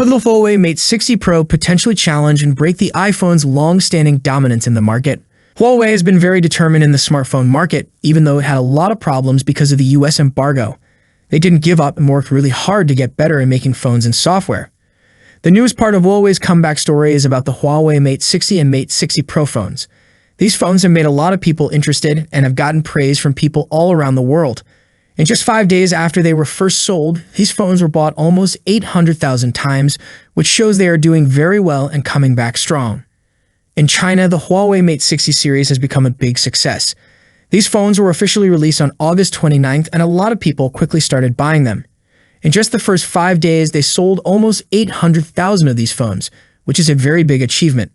Could the Huawei Mate 60 Pro potentially challenge and break the iPhone's long-standing dominance in the market? Huawei has been very determined in the smartphone market, even though it had a lot of problems because of the US embargo. They didn't give up and worked really hard to get better in making phones and software. The newest part of Huawei's comeback story is about the Huawei Mate 60 and Mate 60 Pro phones. These phones have made a lot of people interested and have gotten praise from people all around the world. In just 5 days after they were first sold, these phones were bought almost 800,000 times, which shows they are doing very well and coming back strong. In China, the Huawei Mate 60 series has become a big success. These phones were officially released on August 29th, and a lot of people quickly started buying them. In just the first 5 days, they sold almost 800,000 of these phones, which is a very big achievement.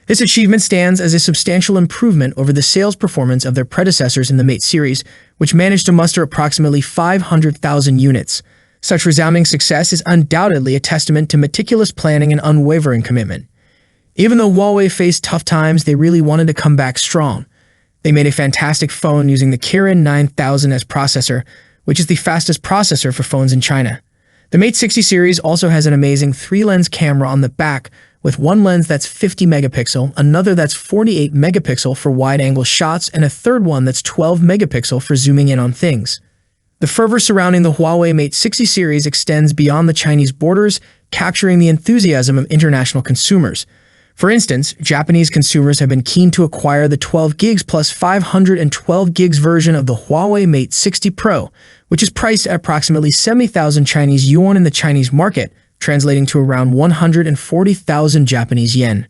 This achievement stands as a substantial improvement over the sales performance of their predecessors in the Mate series, which managed to muster approximately 500,000 units. Such resounding success is undoubtedly a testament to meticulous planning and unwavering commitment. Even though Huawei faced tough times, they really wanted to come back strong. They made a fantastic phone using the Kirin 9000S processor, which is the fastest processor for phones in China. The Mate 60 series also has an amazing 3-lens camera on the back, with one lens that's 50 megapixel, another that's 48 megapixel for wide-angle shots, and a third one that's 12 megapixel for zooming in on things. The fervor surrounding the Huawei Mate 60 series extends beyond the Chinese borders, capturing the enthusiasm of international consumers. For instance, Japanese consumers have been keen to acquire the 12 gigs plus 512 gigs version of the Huawei Mate 60 Pro, which is priced at approximately 70,000 Chinese yuan in the Chinese market, translating to around 140,000 Japanese yen.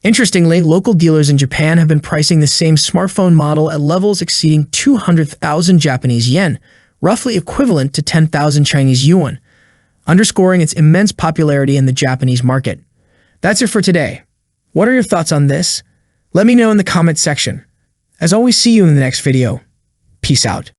Interestingly, local dealers in Japan have been pricing the same smartphone model at levels exceeding 200,000 Japanese yen, roughly equivalent to 10,000 Chinese yuan, underscoring its immense popularity in the Japanese market. That's it for today. What are your thoughts on this? Let me know in the comment section. As always, see you in the next video. Peace out.